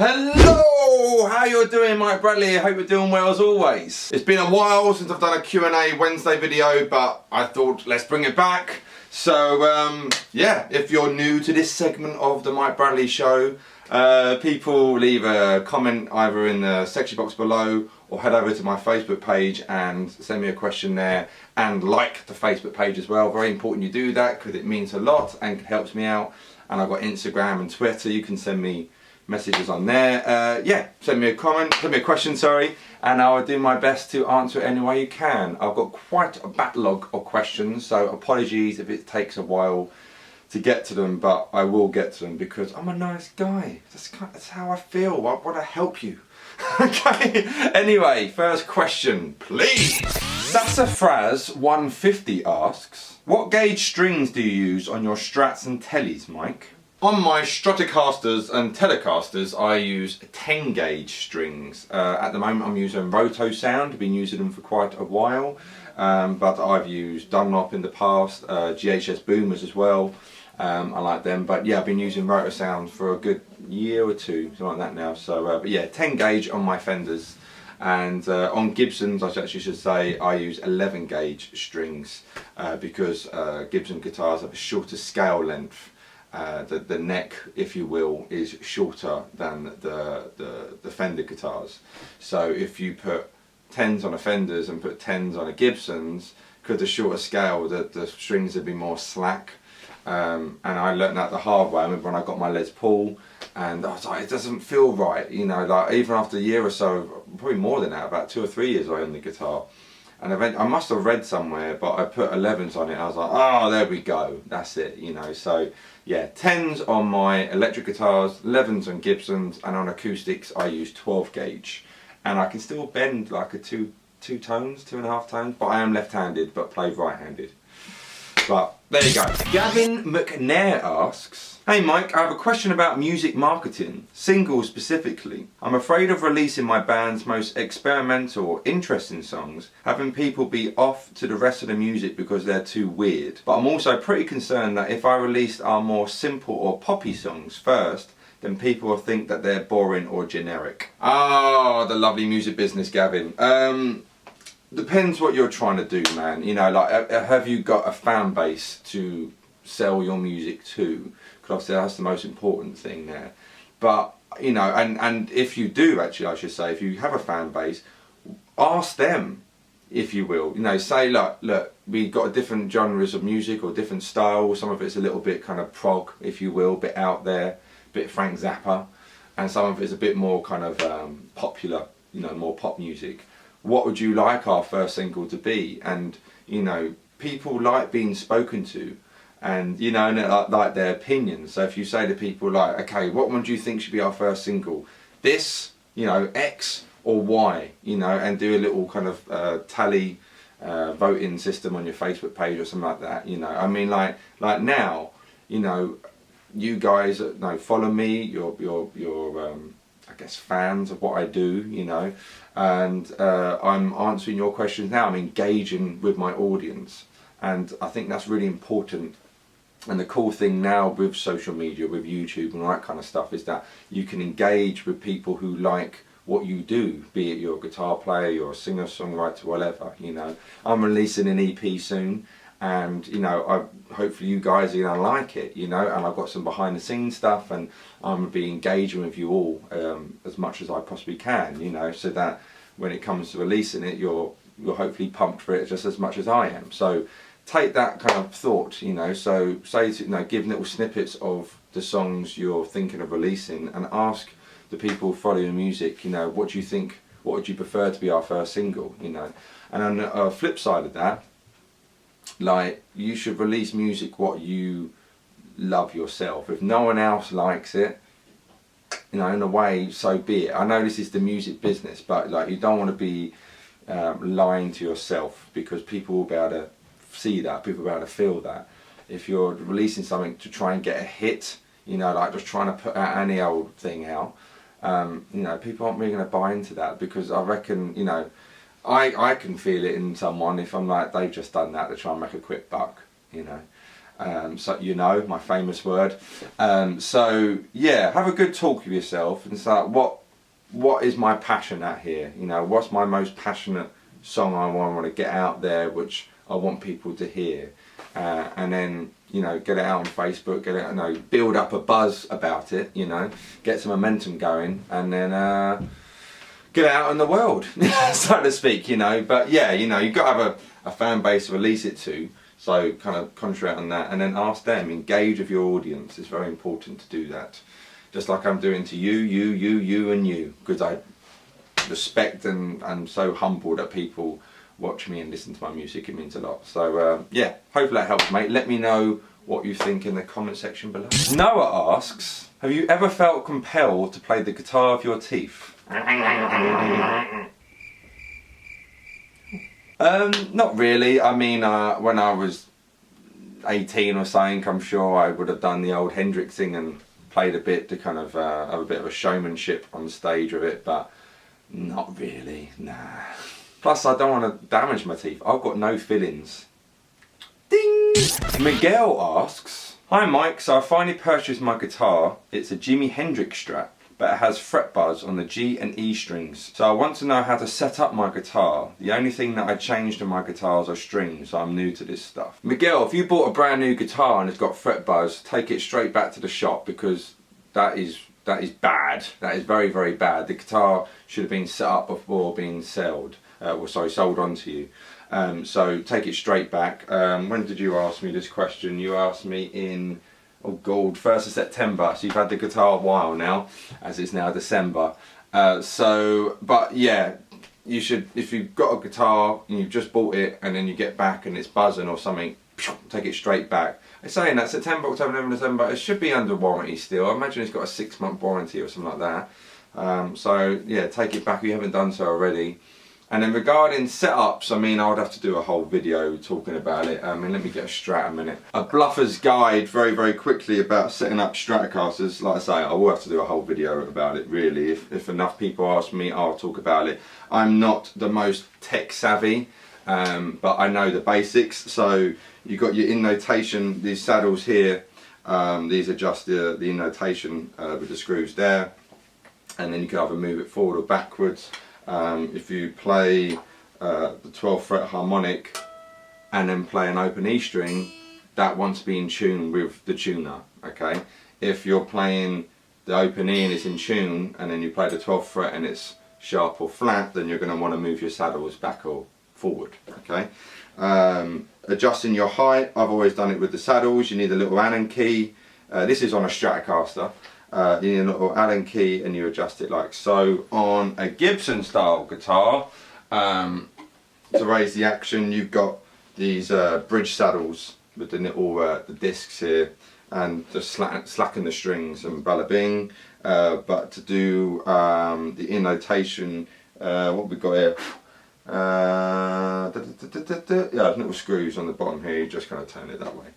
Hello! How you doing, Mike Bradley? I hope you're doing well as always. It's been a while since I've done a Q&A Wednesday video, but I thought let's bring it back. So yeah, if you're new to this segment of the Mike Bradley show, people leave a comment either in the section box below or head over to my Facebook page and send me a question there, and like the Facebook page as well. Very important you do that because it means a lot and helps me out. And I've got Instagram and Twitter. You can send me messages on there. Yeah, send me a comment, send me a question, sorry, and I will do my best to answer it any way you can. I've got quite a backlog of questions, so apologies if it takes a while to get to them, but I will get to them because I'm a nice guy. That's how I feel. I want to help you. Okay, anyway, first question, please. Sassafraz150 asks, what gauge strings do you use on your Strats and Tellies, Mike? On my Stratocasters and Telecasters, I use 10 gauge strings. At the moment I'm using Roto Sound, I've been using them for quite a while, but I've used Dunlop in the past, GHS Boomers as well. I like them, but yeah, I've been using Roto Sound for a good year or two, something like that now. So, but yeah, 10 gauge on my Fenders. And on Gibsons, I actually should say, I use 11 gauge strings because Gibson guitars have a shorter scale length. The neck, if you will, is shorter than the Fender guitars. So if you put 10s on a Fenders and put 10s on a Gibsons, because the shorter scale, the strings would be more slack. And I learnt that the hard way. I remember when I got my Les Paul, and I was like, it doesn't feel right, you know, like even after a year or so, probably more than that, about 2 or 3 years I owned the guitar. And I must have read somewhere, but I put 11s on it. I was like, oh, there we go, that's it, you know. So yeah, 10s on my electric guitars, 11s on Gibsons, and on acoustics I use 12 gauge. And I can still bend like a two tones, 2.5 tones, but I am left-handed, but play right-handed. But there you go. Gavin McNair asks, hey Mike, I have a question about music marketing, singles specifically. I'm afraid of releasing my band's most experimental or interesting songs, having people be off to the rest of the music because they're too weird. But I'm also pretty concerned that if I released our more simple or poppy songs first, then people will think that they're boring or generic. Ah, the lovely music business, Gavin. Depends what you're trying to do, man. You know, like, have you got a fan base to sell your music to? Because obviously that's the most important thing there. But, you know, and if you do, actually, I should say, if you have a fan base, ask them, if you will. You know, say, look, we've got different genres of music or different styles. Some of it's a little bit kind of prog, if you will, a bit out there, a bit Frank Zappa. And some of it's a bit more kind of popular, you know, more pop music. What would you like our first single to be? And, you know, people like being spoken to, and, you know, and like their opinions. So if you say to people like, okay, what one do you think should be our first single? This, you know, X or Y, you know, and do a little kind of tally voting system on your Facebook page or something like that, you know. I mean, like now, you know, you guys follow me, you're I guess fans of what I do, you know, and I'm answering your questions now. I'm engaging with my audience, and I think that's really important. And the cool thing now with social media, with YouTube and all that kind of stuff, is that you can engage with people who like what you do, be it you're a guitar player, you're a singer, songwriter, whatever, you know. I'm releasing an EP soon, and, you know, hopefully you guys are going to like it, you know, and I've got some behind the scenes stuff, and I'm going to be engaging with you all as much as I possibly can, you know, so that when it comes to releasing it, you're hopefully pumped for it just as much as I am. So take that kind of thought, you know, so say, you know, give little snippets of the songs you're thinking of releasing, and ask the people following your music, you know, what do you think, what would you prefer to be our first single, you know. And on the flip side of that, like, you should release music what you love yourself. If no one else likes it, you know, in a way, so be it. I know this is the music business, but like, you don't want to be lying to yourself, because people will be able to see that, people will be able to feel that. If you're releasing something to try and get a hit, you know, like just trying to put out any old thing out, you know, people aren't really going to buy into that, because I reckon, you know, I can feel it in someone if I'm like, they've just done that to try and make a quick buck, you know. So you know, my famous word. So yeah, have a good talk with yourself and say, what is my passion at here? You know, what's my most passionate song I want to get out there, which I want people to hear, and then, you know, get it out on Facebook, get it, you know, build up a buzz about it, you know, get some momentum going, and then get it out in the world, so to speak, you know. But yeah, you know, you've got to have a fan base to release it to, so kind of concentrate on that, and then ask them, engage with your audience. It's very important to do that, just like I'm doing to you, and you, because I respect and I'm so humbled that people watch me and listen to my music. It means a lot. So yeah, hopefully that helps, mate. Let me know what you think in the comment section below. Noah asks, have you ever felt compelled to play the guitar with your teeth? Not really. I mean, when I was 18 or something, I'm sure I would have done the old Hendrix thing and played a bit to kind of have a bit of a showmanship on stage with it, but not really, nah. Plus, I don't want to damage my teeth. I've got no fillings. Ding! Miguel asks, hi Mike, so I finally purchased my guitar. It's a Jimi Hendrix Strat, but it has fret buzz on the G and E strings. So I want to know how to set up my guitar. The only thing that I changed on my guitars are strings, so I'm new to this stuff. Miguel, if you bought a brand new guitar and it's got fret buzz, take it straight back to the shop, because that is bad. That is very, very bad. The guitar should have been set up before being sold onto you. So take it straight back. When did you ask me this question? You asked me in, oh god, 1st of September. So you've had the guitar a while now, as it's now December. But yeah, you should, if you've got a guitar and you've just bought it and then you get back and it's buzzing or something, take it straight back. I'm saying that September, October, November, December, it should be under warranty still. I imagine it's got a 6-month warranty or something like that. So yeah, take it back if you haven't done so already. And then regarding setups, I mean, I would have to do a whole video talking about it. I mean, let me get a Strat a minute. A bluffer's guide very, very quickly about setting up Stratocasters. Like I say, I will have to do a whole video about it, really. If enough people ask me, I'll talk about it. I'm not the most tech savvy, but I know the basics. So you've got your in-notation, these saddles here. These adjust the in-notation with the screws there. And then you can either move it forward or backwards. If you play the 12th fret harmonic and then play an open E string, that wants to be in tune with the tuner, okay? If you're playing the open E and it's in tune, and then you play the 12th fret and it's sharp or flat, then you're going to want to move your saddles back or forward, okay? Adjusting your height, I've always done it with the saddles. You need a little Allen key. This is on a Stratocaster. You need a little Allen key and you adjust it like so. On a Gibson style guitar, to raise the action, you've got these bridge saddles with the little the discs here, and just slacken the strings and bada bing. But to do the in-notation, what we've got here, yeah, there's little screws on the bottom here, you just kind of turn it that way.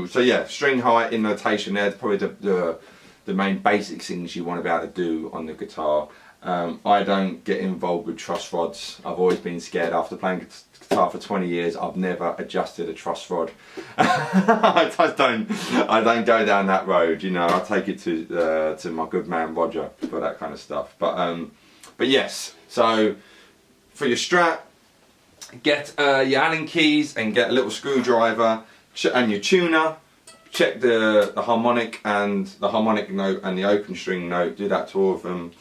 So yeah, string height, in notation there, probably the main basic things you want to be able to do on the guitar. I don't get involved with truss rods. I've always been scared. After playing guitar for 20 years, I've never adjusted a truss rod. I don't go down that road, you know. I take it to my good man Roger for that kind of stuff. But yes, so for your Strat, get your Allen keys and get a little screwdriver and your tuner. Check the harmonic and the harmonic note and the open string note. Do that to all of them.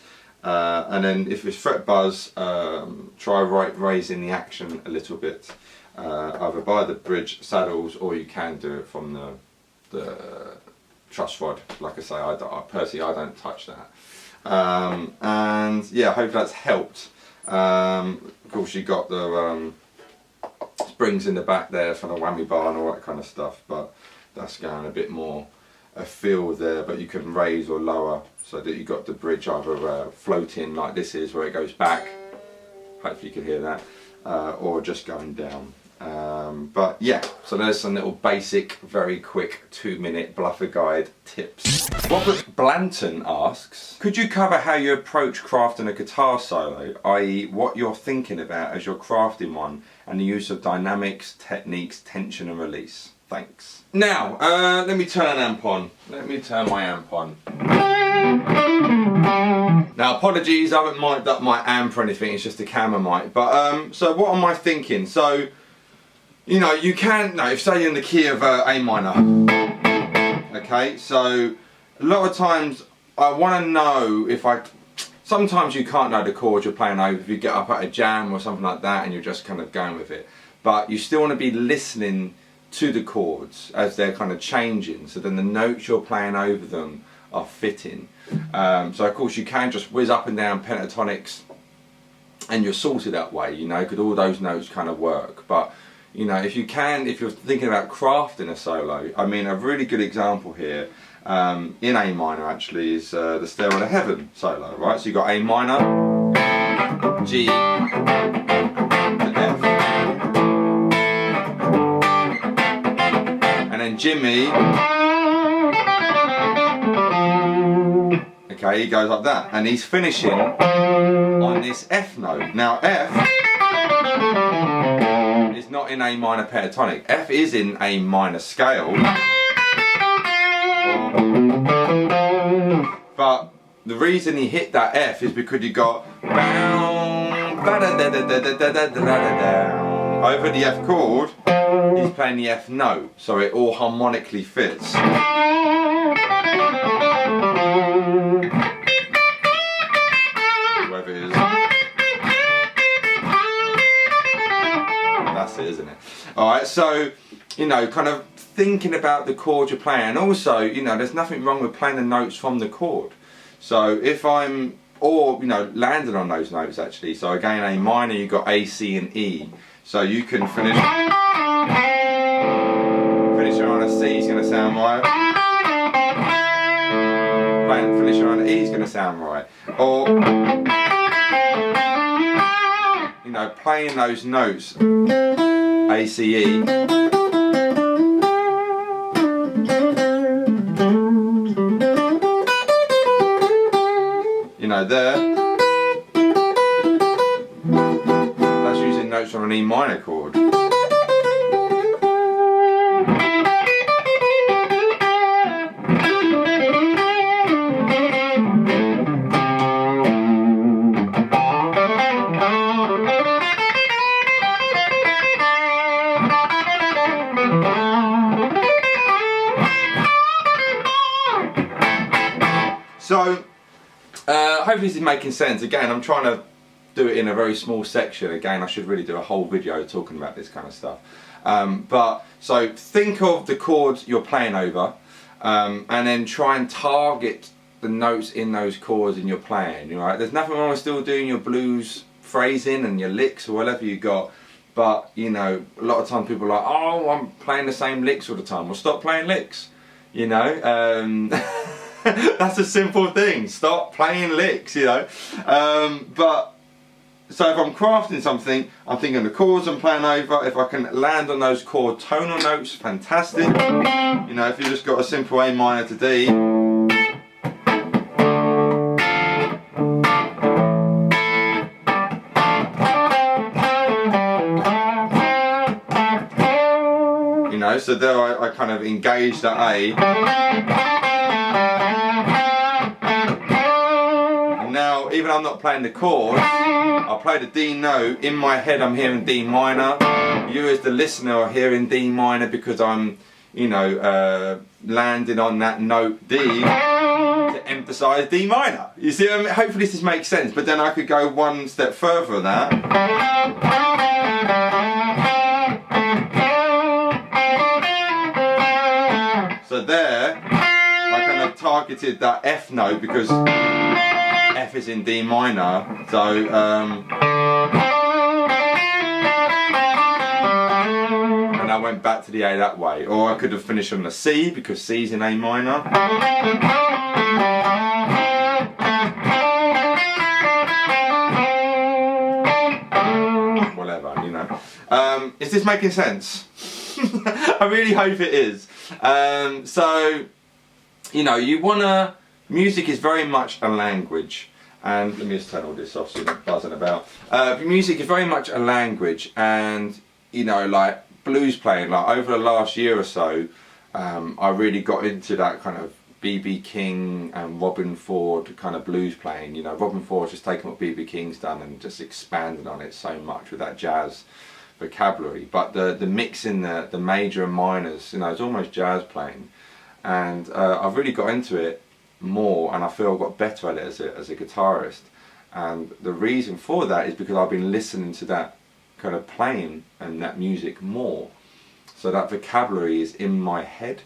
And then if it's fret buzz, try raising the action a little bit. Either by the bridge saddles, or you can do it from the truss rod. Like I say, I personally don't touch that. And yeah, I hope that's helped. Of course, you got the springs in the back there for the whammy bar and all that kind of stuff, but that's going a bit more afield there. But you can raise or lower so that you got the bridge either floating like this is, where it goes back. Hopefully you can hear that, or just going down. But yeah, so there's some little basic, very quick 2-minute bluffer guide tips. Robert Blanton asks, could you cover how you approach crafting a guitar solo, i.e. what you're thinking about as you're crafting one, and the use of dynamics, techniques, tension and release? Thanks. Now, let me turn an amp on. Let me turn my amp on. Now, apologies, I haven't mic'd up my amp or anything, it's just a camera mic. But, so what am I thinking? So, you know, you can, no, if say you're in the key of A minor, okay, so a lot of times I want to know if sometimes you can't know the chords you're playing over if you get up at a jam or something like that and you're just kind of going with it. But you still want to be listening to the chords as they're kind of changing, so then the notes you're playing over them are fitting. So of course you can just whiz up and down pentatonics and you're sorted that way, you know, because all those notes kind of work. But you know, if you're thinking about crafting a solo, I mean, a really good example here in A minor actually is the Stairway to Heaven solo, right? So you've got A minor, G, to F, and then Jimmy, okay, he goes like that, and he's finishing on this F note. Now F is not in A minor pentatonic. F is in A minor scale. But the reason he hit that F is because you got over the F chord, he's playing the F note, so it all harmonically fits. Whoever it is. That's it, isn't it? Alright, so, you know, kind of thinking about the chord you're playing, and also, you know, there's nothing wrong with playing the notes from the chord. So if I'm, or, you know, landing on those notes actually, so again A minor, you've got A, C and E, so you can finish on a C is going to sound right, finishing on an E is going to sound right, or, you know, playing those notes, A, C, E, you know, there, that's using notes from an E minor chord. So, hopefully this is making sense. Again, I'm trying to do it in a very small section. Again, I should really do a whole video talking about this kind of stuff. But, so think of the chords you're playing over, and then try and target the notes in those chords in your playing, right? There's nothing wrong with still doing your blues phrasing and your licks or whatever you got, but, you know, a lot of times people are like, oh, I'm playing the same licks all the time. Well, stop playing licks, you know? That's a simple thing. Stop playing licks, you know. But so if I'm crafting something, I'm thinking the chords I'm playing over. If I can land on those chord tonal notes, fantastic. You know, if you just got a simple A minor to D, you know, so there I kind of engage that A. Now, even though I'm not playing the chords, I'll play the D note. In my head I'm hearing D minor. You as the listener are hearing D minor because I'm, you know, landing on that note D to emphasise D minor. You see, I mean, hopefully this makes sense, but then I could go one step further than that. So there, I kind of targeted that F note because F is in D minor, so and I went back to the A that way. Or I could have finished on the C because C's in A minor. Whatever, you know. Is Is this making sense? I really hope it is. So, you know, music is very much a language. And let me just turn all this off so you're not buzzing about. Music is very much a language, and, you know, like blues playing, like over the last year or so, I really got into that kind of B.B. King and Robin Ford kind of blues playing. You know, Robin Ford's just taken what B.B. King's done and just expanded on it so much with that jazz vocabulary. But the mix in the major and minors, you know, it's almost jazz playing. And I've really got into it more, and I feel I've got better at it as a guitarist. And the reason for that is because I've been listening to that kind of playing and that music more. So that vocabulary is in my head.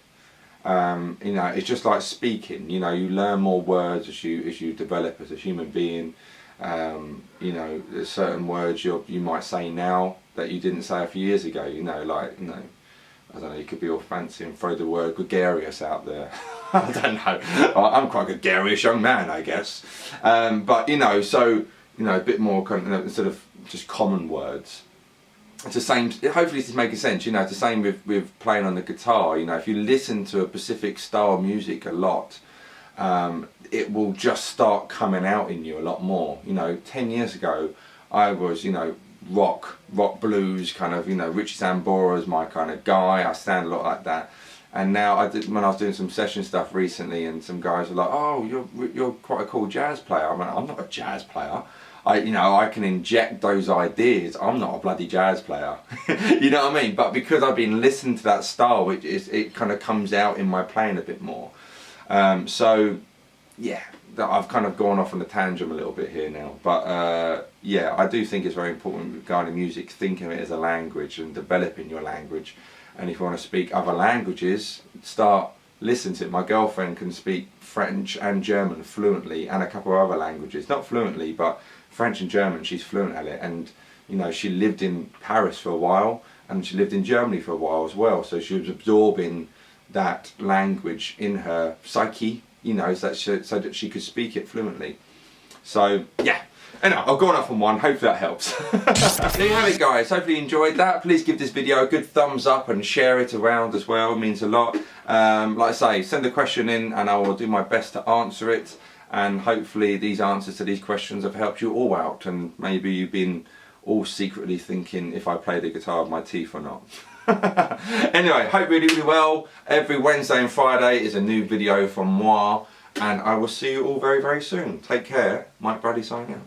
You know, it's just like speaking. You know, you learn more words as you develop as a human being. You know, there's certain words you might say now that you didn't say a few years ago. You know, like, you know, I don't know, you could be all fancy and throw the word gregarious out there. I don't know. I'm quite a gregarious young man, I guess. But, you know, so, you know, a bit more kind of, instead of just common words. It's the same, hopefully this is making sense, you know, it's the same with playing on the guitar. You know, if you listen to a specific style of music a lot, it will just start coming out in you a lot more. You know, 10 years ago, I was, you know, rock blues, kind of, you know, Richie Sambora's my kind of guy. I sound a lot like that. And now, when I was doing some session stuff recently, and some guys were like, "Oh, you're quite a cool jazz player." I'm like, "I'm not a jazz player. You know, I can inject those ideas. I'm not a bloody jazz player." You know what I mean? But because I've been listening to that style, it kind of comes out in my playing a bit more. So, yeah, I've kind of gone off on a tangent a little bit here now. But yeah, I do think it's very important regarding music, thinking of it as a language and developing your language. And if you want to speak other languages, start listening to it. My girlfriend can speak French and German fluently, and a couple of other languages. Not fluently, but French and German, she's fluent at it. And, you know, she lived in Paris for a while, and she lived in Germany for a while as well. So she was absorbing that language in her psyche, you know, so that she could speak it fluently. So, yeah. Anyway, I've gone off on one, hopefully that helps. There you have it, guys, hopefully you enjoyed that. Please give this video a good thumbs up and share it around as well, it means a lot. Like I say, send a question in and I will do my best to answer it, and hopefully these answers to these questions have helped you all out, and maybe you've been all secretly thinking if I play the guitar with my teeth or not. Anyway, hope really, really well. Every Wednesday and Friday is a new video from moi, and I will see you all very, very soon. Take care. Mike Bradley signing out.